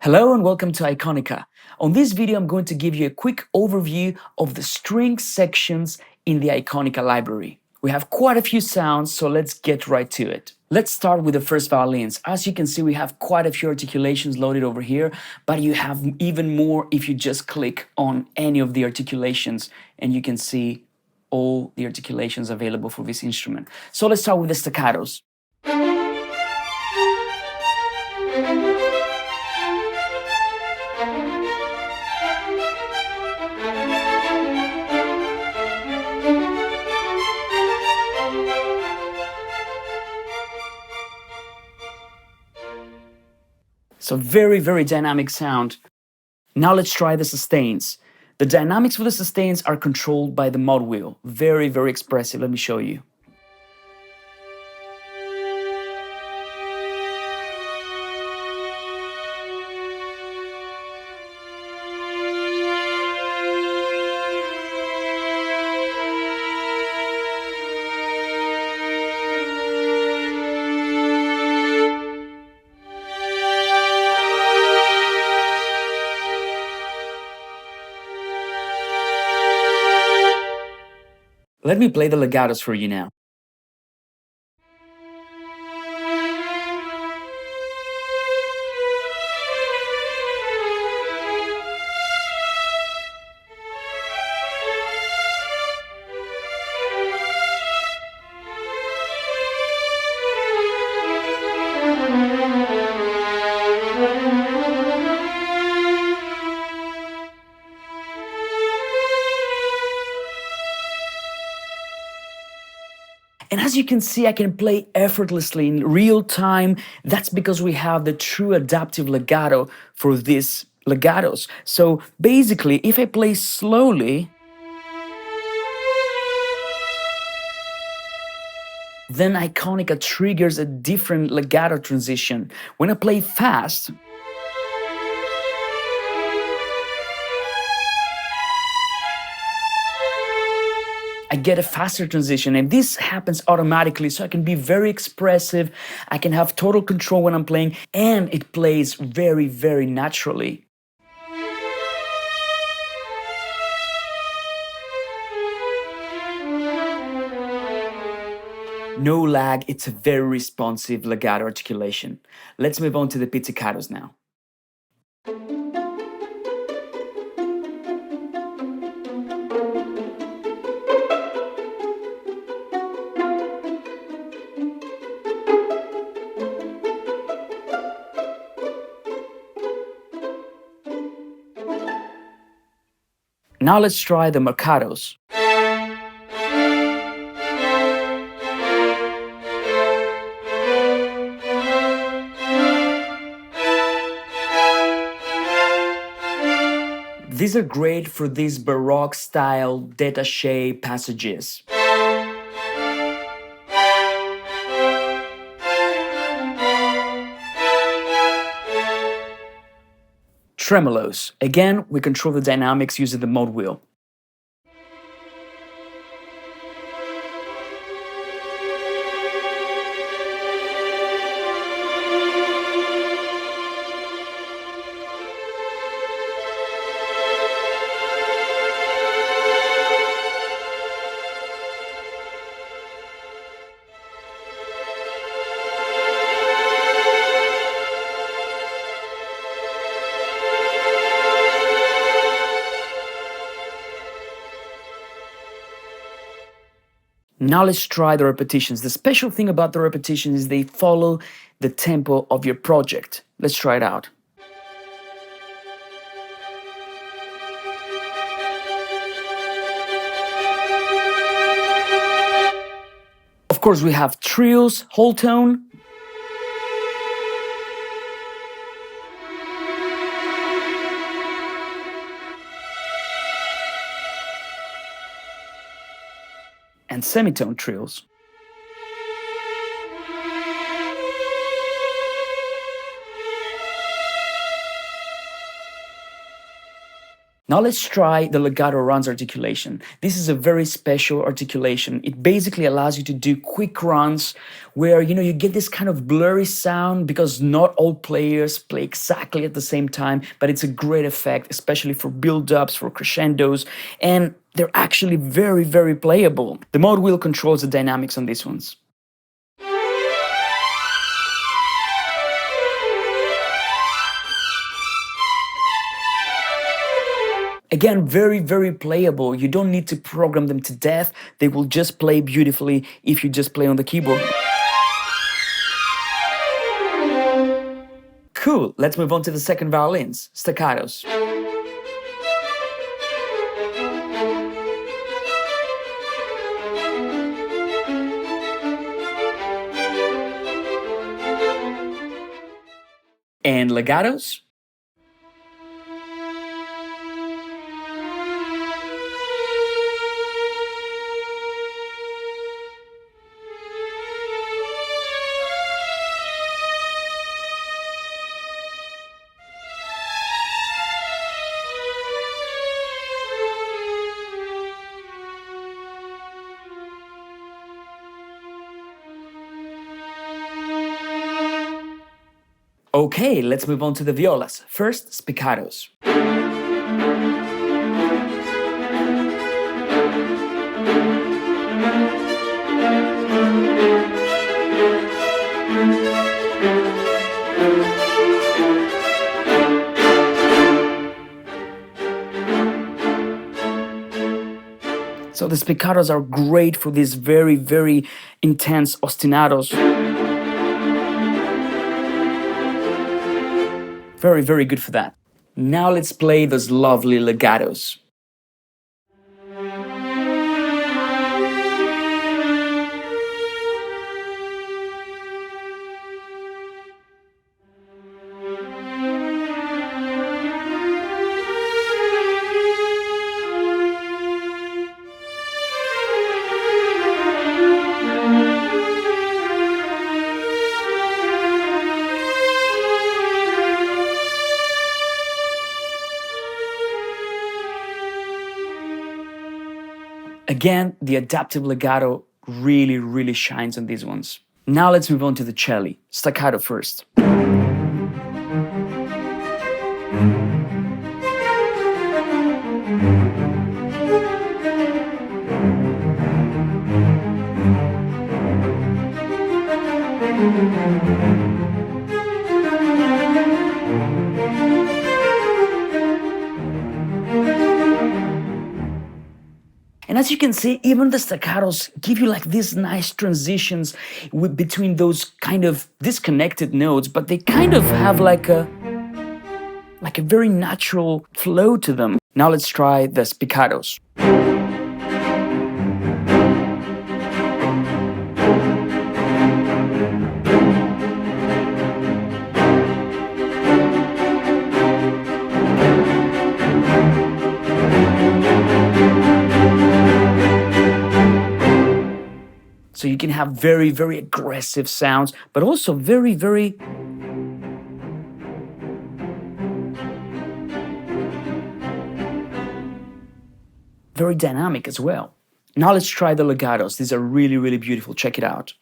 Hello and welcome to Iconica. On this video, I'm going to give you a quick overview of the string sections in the Iconica library. We have quite a few sounds, so let's get right to it. Let's start with the first violins. As you can see, we have quite a few articulations loaded over here, but you have even more if you just click on any of the articulations and you can see all the articulations available for this instrument. So let's start with the staccatos. So very dynamic sound. Now let's try the sustains. The dynamics for the sustains are controlled by the mod wheel. Very expressive. Let me show you. Let me play the legatos for you now. And as you can see, I can play effortlessly in real time. That's because we have the true adaptive legato for these legatos. So basically, if I play slowly, then Iconica triggers a different legato transition. When I play fast, I get a faster transition, and this happens automatically, so I can be very expressive, I can have total control when I'm playing, and it plays very naturally. No lag, it's a very responsive legato articulation. Let's move on to the pizzicatos now. Now let's try the marcatos. These are great for these Baroque style détaché passages. Tremolos. Again, we control the dynamics using the mod wheel. Now let's try the repetitions. The special thing about the repetitions is they follow the tempo of your project. Let's try it out. Of course, we have trills, whole tone, and semitone trills. Now let's try the legato runs articulation. This is a very special articulation. It basically allows you to do quick runs where you get this kind of blurry sound because not all players play exactly at the same time, but it's a great effect, especially for build-ups, for crescendos, and they're actually very, very playable. The mode wheel controls the dynamics on these ones. Again, very, very playable. You don't need to program them to death. They will just play beautifully if you just play on the keyboard. Cool, let's move on to the second violins, staccatos. And legatos. Okay, let's move on to the violas. First, spiccatos. So the spiccatos are great for these very, very intense ostinatos. Very, very good for that. Now let's play those lovely legatos. Again, the adaptive legato really, really shines on these ones. Now let's move on to the cello. Staccato first. And as you can see, even the staccatos give you like these nice transitions between those kind of disconnected notes, but they kind of have like a very natural flow to them. Now let's try the spiccatos. So you can have very, very aggressive sounds, but also very, very dynamic as well. Now let's try the legatos. These are really, really beautiful. Check it out.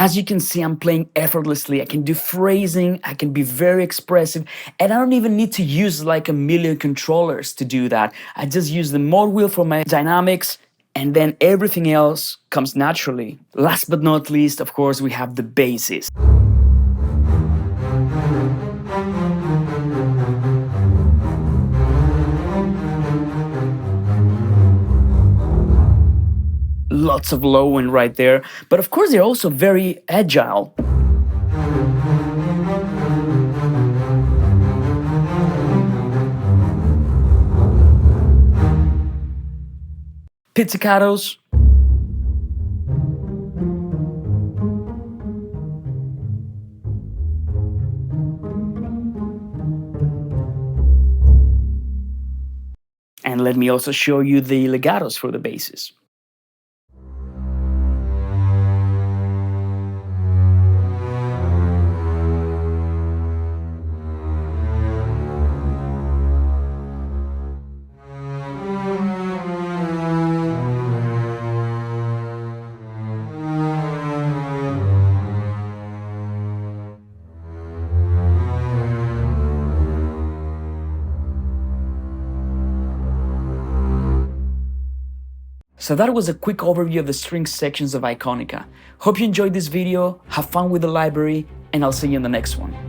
As you can see, I'm playing effortlessly. I can do phrasing, I can be very expressive, and I don't even need to use like a million controllers to do that. I just use the mode wheel for my dynamics, and then everything else comes naturally. Last but not least, of course, we have the basses. Lots of low end right there, but of course they're also very agile. Pizzicatos. And let me also show you the legatos for the basses. So that was a quick overview of the string sections of Ikonica. Hope you enjoyed this video, have fun with the library, and I'll see you in the next one.